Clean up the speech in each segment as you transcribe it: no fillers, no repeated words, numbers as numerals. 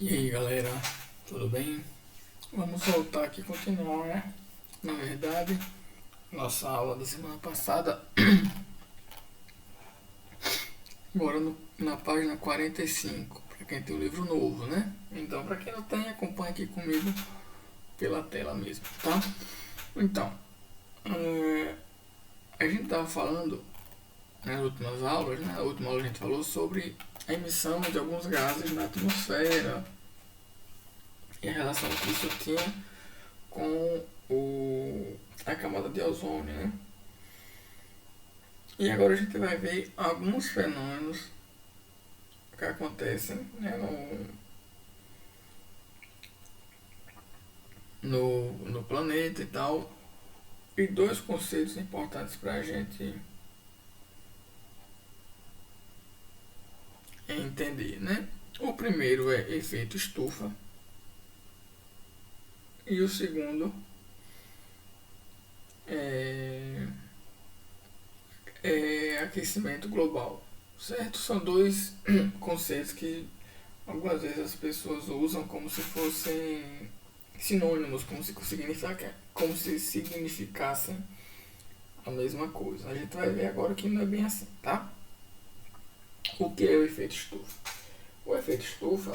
E aí galera, tudo bem? Vamos voltar aqui e continuar, né? Na verdade, nossa aula da semana passada, agora na página 45, para quem tem o livro novo, né? Então, para quem não tem, acompanha aqui comigo pela tela mesmo, tá? Então, a gente estava falando nas últimas aulas, né? Na última aula a gente falou sobre a emissão de alguns gases na atmosfera e a relação que isso tinha com a camada de ozônio, né? E agora a gente vai ver alguns fenômenos que acontecem, né, no planeta e tal. E dois conceitos importantes para a gente entender, né? O primeiro é efeito estufa e o segundo é, é aquecimento global, certo? São dois conceitos que algumas vezes as pessoas usam como se fossem sinônimos, como se significassem a mesma coisa. A gente vai ver agora que não é bem assim, tá? O que é o efeito estufa? O efeito estufa,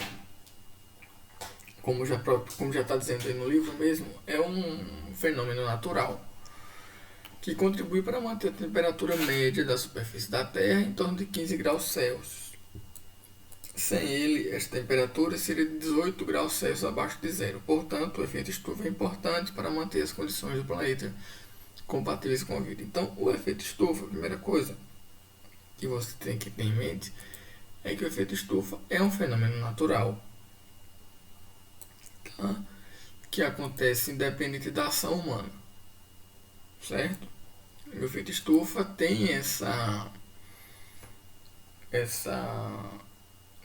como já está dizendo aí no livro mesmo, é um fenômeno natural que contribui para manter a temperatura média da superfície da Terra em torno de 15 graus Celsius. Sem ele, esta temperatura seria de 18 graus Celsius abaixo de zero. Portanto, o efeito estufa é importante para manter as condições do planeta compatíveis com a vida. Então, o efeito estufa, a primeira coisa que você tem que ter em mente é que o efeito estufa é um fenômeno natural, tá? Que acontece independente da ação humana, certo? O efeito estufa tem essa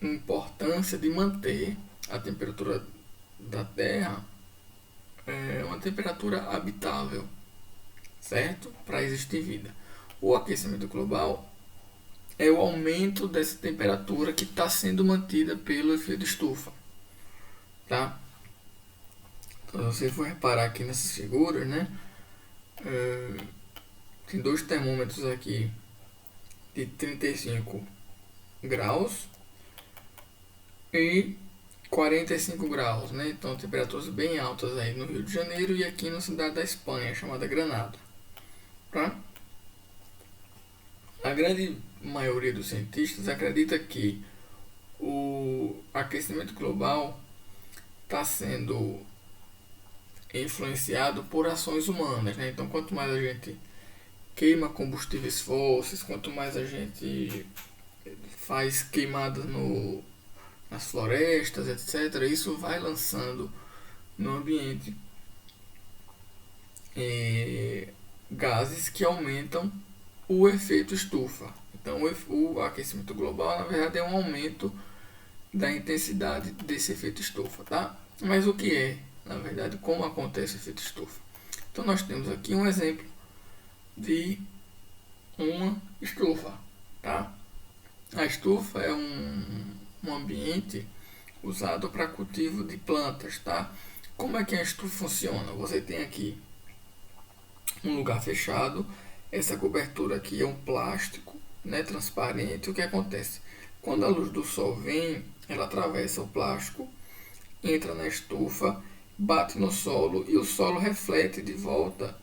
importância de manter a temperatura da Terra uma temperatura habitável, certo? Para existir vida. O aquecimento global é o aumento dessa temperatura que está sendo mantida pelo efeito estufa, tá? Então, se você for reparar aqui nessas figuras, né? Tem dois termômetros aqui de 35 graus e 45 graus, né? Então temperaturas bem altas aí no Rio de Janeiro e aqui na cidade da Espanha, chamada Granada, tá? A grande maioria dos cientistas acredita que o aquecimento global está sendo influenciado por ações humanas, né? Então quanto mais a gente queima combustíveis fósseis, quanto mais a gente faz queimadas nas florestas, etc., isso vai lançando no ambiente gases que aumentam o efeito estufa. Então, o aquecimento global, na verdade, é um aumento da intensidade desse efeito estufa, tá? Mas o que é, na verdade, como acontece o efeito estufa? Então, nós temos aqui um exemplo de uma estufa, tá? A estufa é um ambiente usado para cultivo de plantas, tá? Como é que a estufa funciona? Você tem aqui um lugar fechado, essa cobertura aqui é um plástico, né, transparente. O que acontece? Quando a luz do sol vem, ela atravessa o plástico, entra na estufa, bate no solo e o solo reflete de volta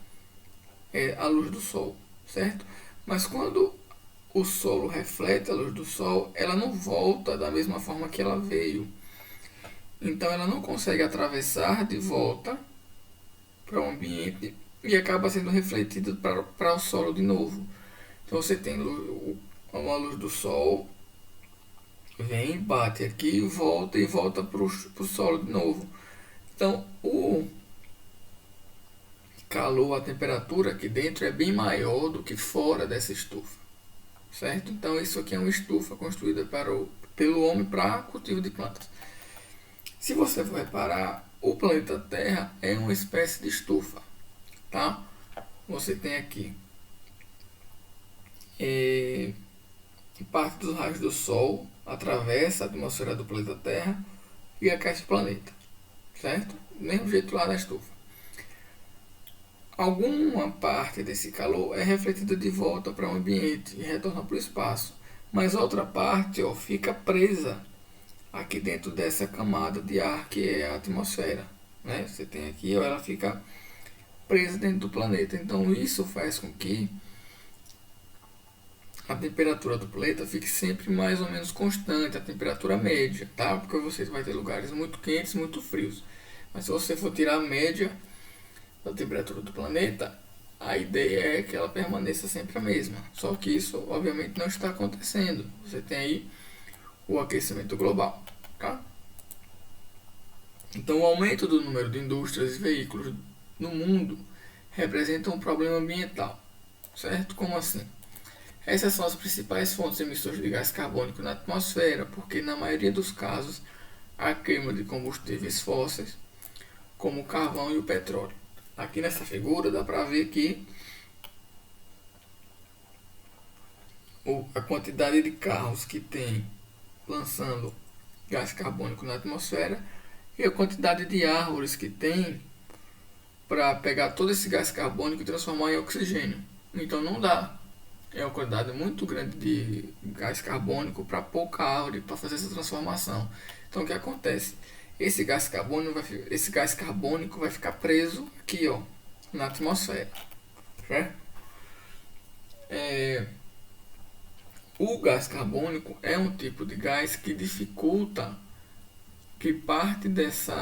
a luz do sol, certo? Mas quando o solo reflete a luz do sol, ela não volta da mesma forma que ela veio. Então ela não consegue atravessar de volta para o ambiente e acaba sendo refletida para o solo de novo. Então você tem uma luz do sol, vem, bate aqui, volta e volta para o solo de novo. Então o calor, a temperatura aqui dentro é bem maior do que fora dessa estufa, certo? Então isso aqui é uma estufa construída pelo homem para cultivo de plantas. Se você for reparar, o planeta Terra é uma espécie de estufa, tá? Você tem aqui parte dos raios do Sol atravessa a atmosfera do planeta Terra e aquece o planeta, certo? Do mesmo jeito lá da estufa. Alguma parte desse calor é refletida de volta para o ambiente e retorna para o espaço, mas outra parte fica presa aqui dentro dessa camada de ar que é a atmosfera. Né? Você tem aqui, ela fica presa dentro do planeta. Então isso faz com que a temperatura do planeta fique sempre mais ou menos constante, a temperatura média, tá? Porque você vai ter lugares muito quentes e muito frios. Mas se você for tirar a média da temperatura do planeta, a ideia é que ela permaneça sempre a mesma. Só que isso, obviamente, não está acontecendo. Você tem aí o aquecimento global, tá? Então, o aumento do número de indústrias e veículos no mundo representa um problema ambiental, certo? Como assim? Essas são as principais fontes emissões de gás carbônico na atmosfera, porque na maioria dos casos a queima de combustíveis fósseis, como o carvão e o petróleo. Aqui nessa figura dá para ver que a quantidade de carros que tem lançando gás carbônico na atmosfera e a quantidade de árvores que tem para pegar todo esse gás carbônico e transformar em oxigênio. Então não dá. É uma quantidade muito grande de gás carbônico para pouca árvore para fazer essa transformação. Então o que acontece? Esse gás carbônico vai ficar preso aqui, na atmosfera. Certo? O gás carbônico é um tipo de gás que dificulta que parte desse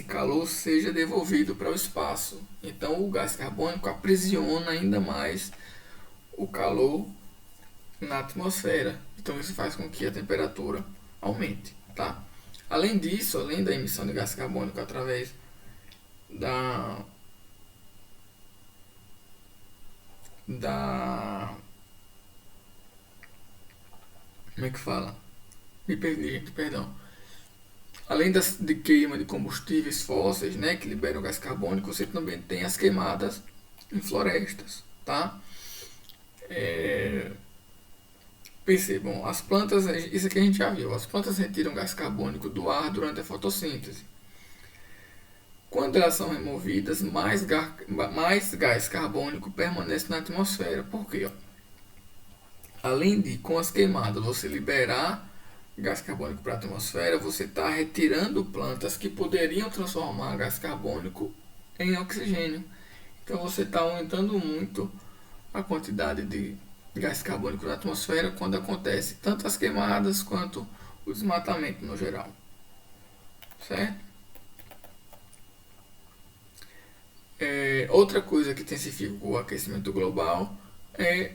calor seja devolvido para o espaço. Então o gás carbônico aprisiona ainda mais o calor na atmosfera. Então isso faz com que a temperatura aumente, tá? Além disso, além da emissão de gás carbônico através da como é que fala? Me perdi, gente, perdão. Além de queima de combustíveis fósseis, né, que liberam gás carbônico, você também tem as queimadas em florestas, tá? Percebam, as plantas, isso aqui a gente já viu, as plantas retiram gás carbônico do ar durante a fotossíntese. Quando elas são removidas, mais gás carbônico permanece na atmosfera. Por quê? Além de, com as queimadas, você liberar gás carbônico para a atmosfera, você está retirando plantas que poderiam transformar gás carbônico em oxigênio. Então você está aumentando muito a quantidade de gás carbônico na atmosfera quando acontece tanto as queimadas quanto o desmatamento no geral. Certo? Outra coisa que intensifica o aquecimento global é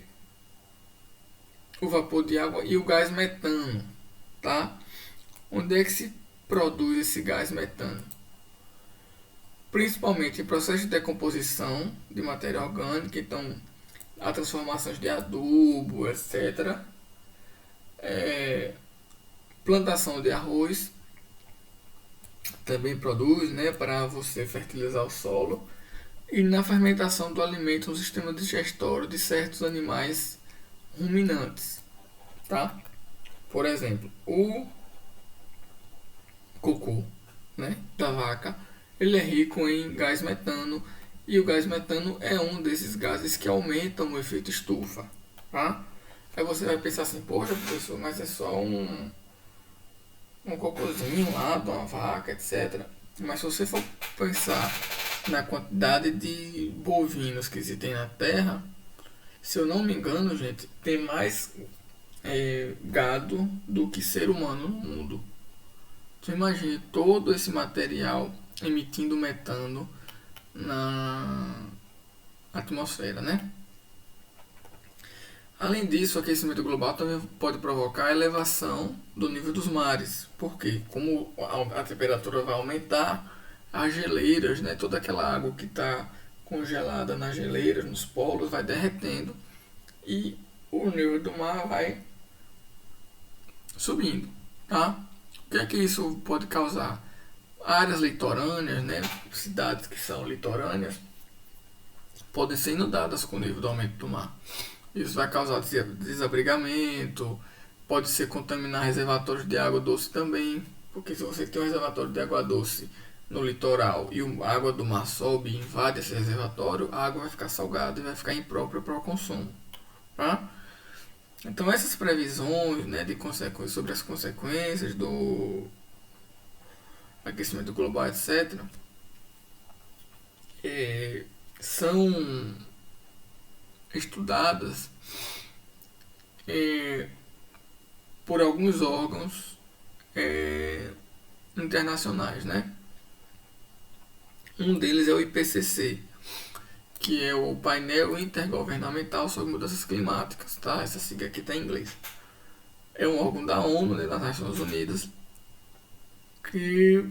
o vapor de água e o gás metano, tá? Onde é que se produz esse gás metano? Principalmente em processos de decomposição de matéria orgânica, então a transformações de adubo, etc. Plantação de arroz também produz, né, para você fertilizar o solo. E na fermentação do alimento no sistema digestório de certos animais ruminantes, tá? Por exemplo, o cocô, né, da vaca, ele é rico em gás metano e o gás metano é um desses gases que aumentam o efeito estufa, tá? Aí você vai pensar assim, poxa professor, mas é só um cocôzinho lá de uma vaca, etc. Mas se você for pensar na quantidade de bovinos que se tem na Terra, se eu não me engano, gente, tem mais gado do que ser humano no mundo. Então imagine todo esse material emitindo metano na atmosfera, né? Além disso, o aquecimento global também pode provocar a elevação do nível dos mares. Porque como a temperatura vai aumentar, as geleiras, né, toda aquela água que está congelada nas geleiras, nos polos, vai derretendo e o nível do mar vai subindo, tá? O que é que isso pode causar? Áreas litorâneas, né, cidades que são litorâneas, podem ser inundadas com o nível do aumento do mar. Isso vai causar desabrigamento, pode ser contaminar reservatórios de água doce também, porque se você tem um reservatório de água doce no litoral e a água do mar sobe e invade esse reservatório, a água vai ficar salgada e vai ficar imprópria para o consumo, tá? Então essas previsões, né, de consequências sobre as consequências do aquecimento global, etc., são estudadas por alguns órgãos internacionais, né? Um deles é o IPCC, que é o Painel Intergovernamental sobre Mudanças Climáticas, tá? Essa sigla aqui está em inglês. É um órgão da ONU, né, das Nações Unidas, que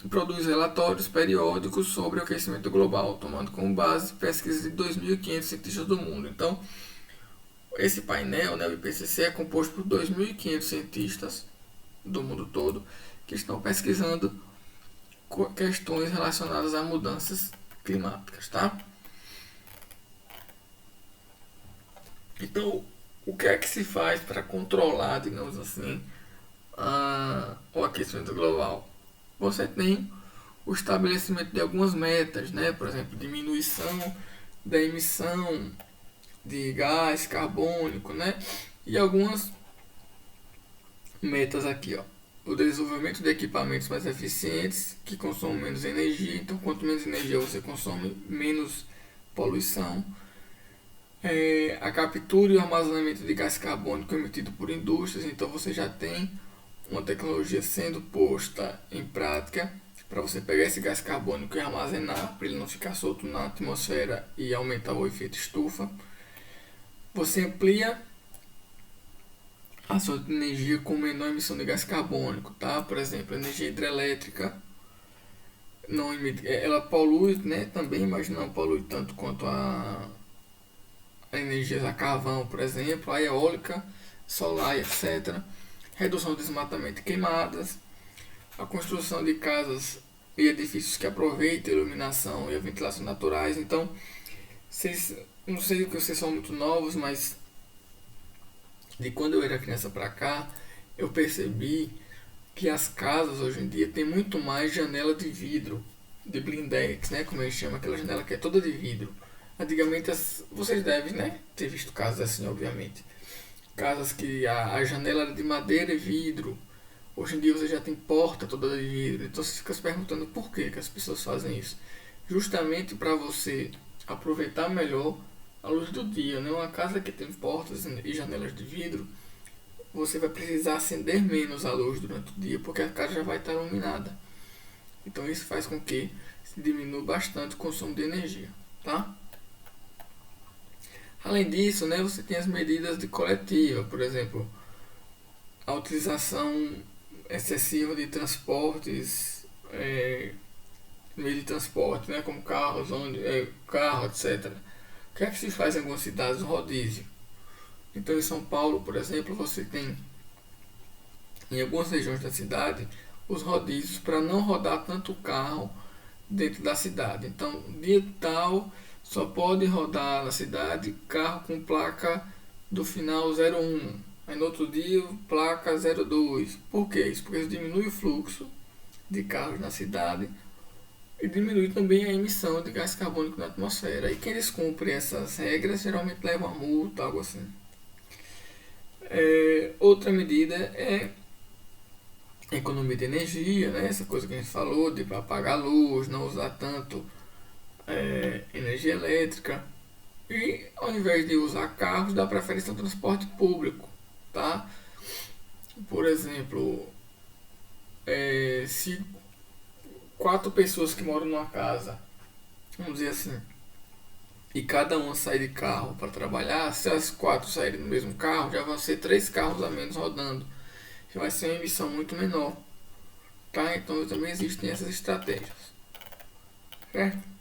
produz relatórios periódicos sobre o aquecimento global, tomando como base pesquisas de 2.500 cientistas do mundo. Então, esse painel, né, o IPCC, é composto por 2.500 cientistas do mundo todo que estão pesquisando questões relacionadas a mudanças climáticas, tá? Então, o que é que se faz para controlar, digamos assim, o aquecimento global? Você tem o estabelecimento de algumas metas, né? Por exemplo, diminuição da emissão de gás carbônico, né? E algumas metas aqui, ó. O desenvolvimento de equipamentos mais eficientes que consomem menos energia. Então, quanto menos energia você consome, menos poluição. A captura e o armazenamento de gás carbônico emitido por indústrias. Então, você já tem uma tecnologia sendo posta em prática para você pegar esse gás carbônico e armazenar, para ele não ficar solto na atmosfera e aumentar o efeito estufa. Você amplia a sua energia com menor emissão de gás carbônico, tá? Por exemplo, a energia hidrelétrica não emite, ela polui, né, também, mas não polui tanto quanto a energia a carvão, por exemplo, a eólica, solar, etc. Redução do desmatamento e queimadas, a construção de casas e edifícios que aproveitem a iluminação e a ventilação naturais. Então, vocês, não sei que vocês são muito novos, mas de quando eu era criança para cá, eu percebi que as casas hoje em dia tem muito mais janela de vidro, de blindex, né, como eles chamam, aquela janela que é toda de vidro. Antigamente, vocês devem, né, ter visto casas assim, obviamente. Casas que a janela era de madeira e vidro. Hoje em dia você já tem porta toda de vidro. Então você fica se perguntando por que as pessoas fazem isso. Justamente para você aproveitar melhor a luz do dia, né? Uma casa que tem portas e janelas de vidro, você vai precisar acender menos a luz durante o dia, porque a casa já vai estar iluminada. Então isso faz com que se diminua bastante o consumo de energia, tá? Além disso, né, você tem as medidas de coletiva, por exemplo, a utilização excessiva de transportes, meio de transporte, né, como carros, carro, etc. O que é que se faz em algumas cidades? O rodízio. Então, em São Paulo, por exemplo, você tem em algumas regiões da cidade os rodízios para não rodar tanto carro dentro da cidade. Então, dia tal só pode rodar na cidade carro com placa do final 01. Aí no outro dia, placa 02. Por que isso? Porque isso diminui o fluxo de carros na cidade e diminui também a emissão de gás carbônico na atmosfera. E quem descumpre essas regras geralmente leva uma multa, algo assim. Outra medida é economia de energia, né? Essa coisa que a gente falou, de apagar a luz, não usar tanto energia elétrica. E ao invés de usar carros, dá preferência ao transporte público, tá? Por exemplo, se 4 pessoas que moram numa casa, vamos dizer assim, e cada uma sai de carro para trabalhar, se as 4 saírem no mesmo carro, já vão ser 3 carros a menos rodando. Já vai ser uma emissão muito menor, tá? Então também existem essas estratégias, certo?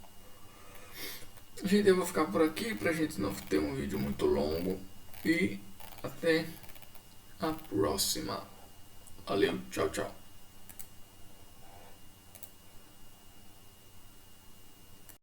Gente, eu vou ficar por aqui pra gente não ter um vídeo muito longo. E até a próxima. Valeu, tchau, tchau.